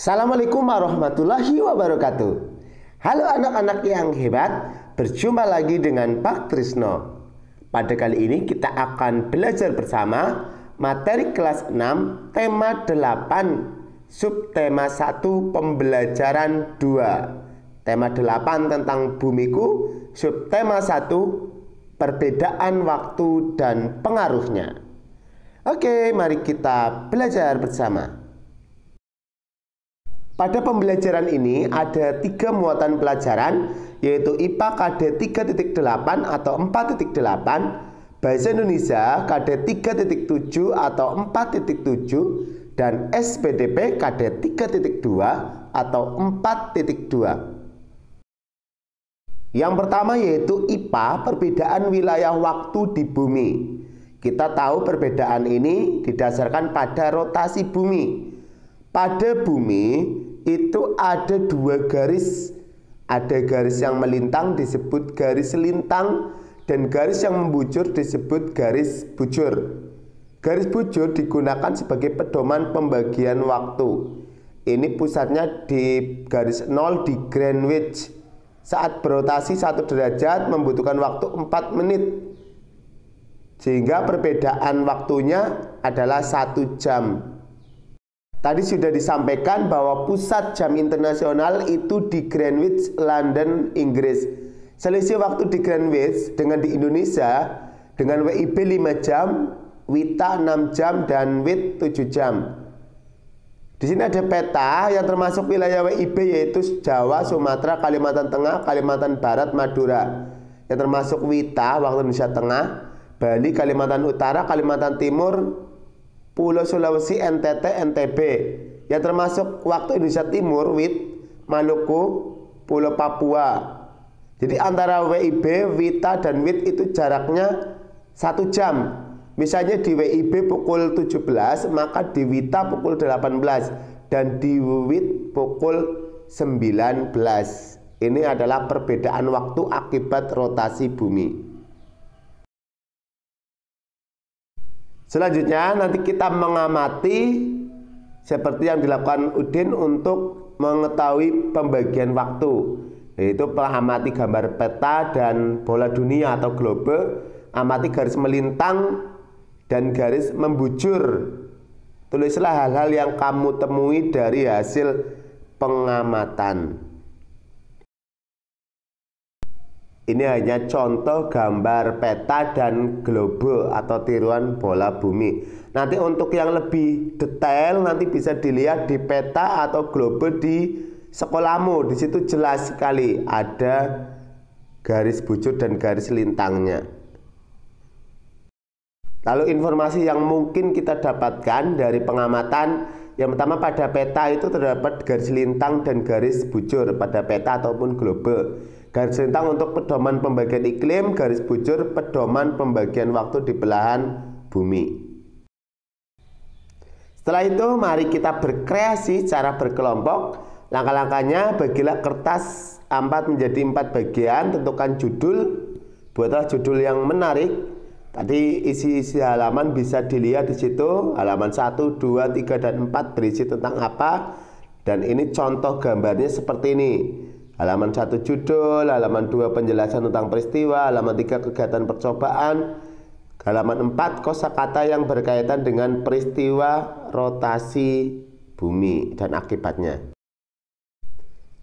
Assalamualaikum warahmatullahi wabarakatuh. Halo anak-anak yang hebat, berjumpa lagi dengan Pak Trisno. Pada kali ini kita akan belajar bersama materi kelas 6, tema 8, subtema 1, pembelajaran 2. Tema 8 tentang bumiku, subtema 1, perbedaan waktu dan pengaruhnya. Oke, mari kita belajar bersama. Pada pembelajaran ini ada 3 muatan pelajaran, yaitu IPA KD 3.8 atau 4.8, Bahasa Indonesia KD 3.7 atau 4.7, dan SPDP KD 3.2 atau 4.2. Yang pertama yaitu IPA, perbedaan wilayah waktu di bumi. Kita tahu perbedaan ini didasarkan pada rotasi bumi. Pada bumi itu ada 2 garis. Ada garis yang melintang disebut garis lintang, dan garis yang membujur disebut garis bujur. Garis bujur digunakan sebagai pedoman pembagian waktu. Ini pusatnya di garis 0 di Greenwich. Saat berotasi 1 derajat membutuhkan waktu 4 menit. Sehingga perbedaan waktunya adalah 1 jam. Tadi sudah disampaikan bahwa pusat jam internasional itu di Greenwich, London, Inggris. Selisih waktu di Greenwich dengan di Indonesia dengan WIB 5 jam, WITA 6 jam, dan WIT 7 jam. Di sini ada peta yang termasuk wilayah WIB yaitu Jawa, Sumatera, Kalimantan Tengah, Kalimantan Barat, Madura. Yang termasuk WITA, waktu Indonesia Tengah, Bali, Kalimantan Utara, Kalimantan Timur, Pulau Sulawesi, NTT, NTB. Yang termasuk waktu Indonesia Timur, WIT, Maluku, Pulau Papua. Jadi antara WIB, WITA, dan WIT itu jaraknya 1 jam. Misalnya di WIB pukul 17, maka di WITA pukul 18, dan di WIT pukul 19. Ini adalah perbedaan waktu akibat rotasi bumi. Selanjutnya nanti kita mengamati seperti yang dilakukan Udin untuk mengetahui pembagian waktu, yaitu mengamati gambar peta dan bola dunia atau globe, amati garis melintang dan garis membujur. Tulislah hal-hal yang kamu temui dari hasil pengamatan. Ini hanya contoh gambar peta dan globe atau tiruan bola bumi. Nanti untuk yang lebih detail nanti bisa dilihat di peta atau globe di sekolahmu. Di situ jelas sekali ada garis bujur dan garis lintangnya. Lalu informasi yang mungkin kita dapatkan dari pengamatan, yang pertama pada peta itu terdapat garis lintang dan garis bujur pada peta ataupun globe. Garis lintang untuk pedoman pembagian iklim, garis bujur pedoman pembagian waktu di belahan bumi. Setelah itu mari kita berkreasi secara berkelompok. Langkah-langkahnya, bagilah kertas A4 menjadi 4 bagian, tentukan judul, buatlah judul yang menarik. Tadi isi-isi halaman bisa dilihat di situ, halaman 1, 2, 3, dan 4 berisi tentang apa. Dan ini contoh gambarnya seperti ini. Halaman 1 judul, halaman 2 penjelasan tentang peristiwa, halaman 3 kegiatan percobaan, halaman 4 kosakata yang berkaitan dengan peristiwa rotasi bumi dan akibatnya.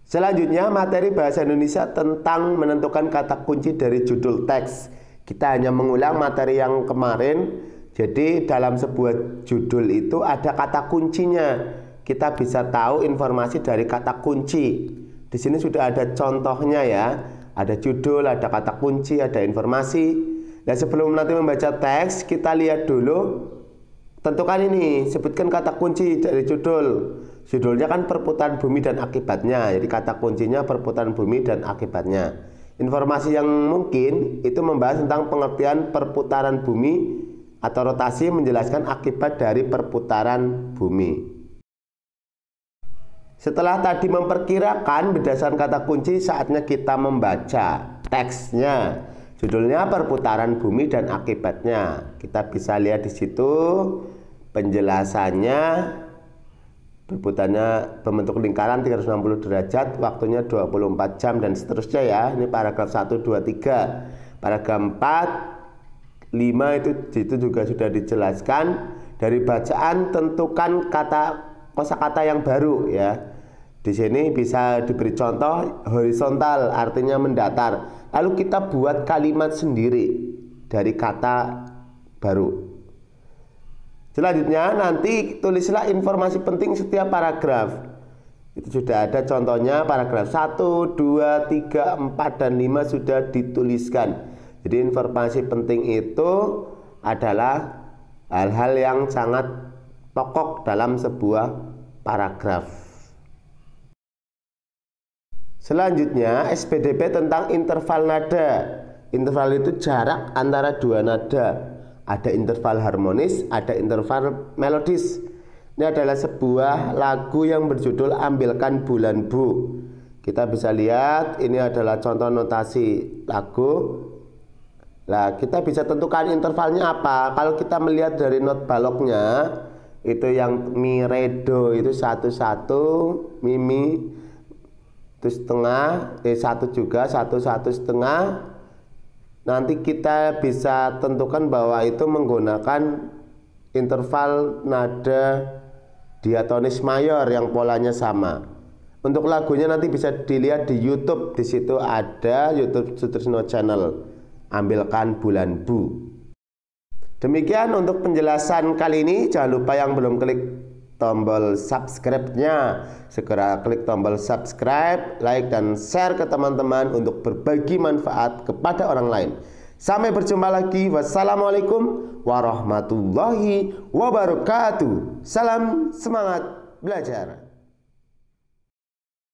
Selanjutnya materi bahasa Indonesia tentang menentukan kata kunci dari judul teks. Kita hanya mengulang materi yang kemarin. Jadi dalam sebuah judul itu ada kata kuncinya. Kita bisa tahu informasi dari kata kunci. Di sini sudah ada contohnya ya. Ada judul, ada kata kunci, ada informasi. Dan sebelum nanti membaca teks, kita lihat dulu. Tentukan ini, sebutkan kata kunci dari judul. Judulnya kan perputaran bumi dan akibatnya. Jadi kata kuncinya perputaran bumi dan akibatnya. Informasi yang mungkin itu membahas tentang pengertian perputaran bumi atau rotasi, menjelaskan akibat dari perputaran bumi. Setelah tadi memperkirakan berdasarkan kata kunci, saatnya kita membaca teksnya. Judulnya perputaran bumi dan akibatnya. Kita bisa lihat di situ penjelasannya berputarnya berbentuk lingkaran 360 derajat, waktunya 24 jam dan seterusnya ya. Ini paragraf 1, 2, 3. Paragraf 4, 5 itu juga sudah dijelaskan. Dari bacaan tentukan kosakata yang baru ya. Di sini bisa diberi contoh horizontal, artinya mendatar. Lalu kita buat kalimat sendiri dari kata baru. Selanjutnya nanti tulislah informasi penting setiap paragraf. Itu sudah ada contohnya, paragraf 1, 2, 3, 4, dan 5 sudah dituliskan. Jadi informasi penting itu adalah hal-hal yang sangat pokok dalam sebuah paragraf. Selanjutnya SPDP tentang interval nada. Interval itu jarak antara dua nada. Ada interval harmonis, ada interval melodis. Ini adalah sebuah lagu yang berjudul Ambilkan Bulan Bu. Kita bisa lihat ini adalah contoh notasi lagu. Nah, kita bisa tentukan intervalnya apa. Kalau kita melihat dari not baloknya, itu yang mi re do itu 1 1, mi itu setengah, 1 juga 1 1 setengah. Nanti kita bisa tentukan bahwa itu menggunakan interval nada diatonis mayor yang polanya sama. Untuk lagunya nanti bisa dilihat di YouTube. Di situ ada YouTube Sutrisno Channel. Ambilkan Bulan Bu. Demikian untuk penjelasan kali ini. Jangan lupa yang belum klik tombol subscribe-nya, segera klik tombol subscribe, like, dan share ke teman-teman untuk berbagi manfaat kepada orang lain. Sampai berjumpa lagi. Wassalamualaikum warahmatullahi wabarakatuh. Salam semangat belajar.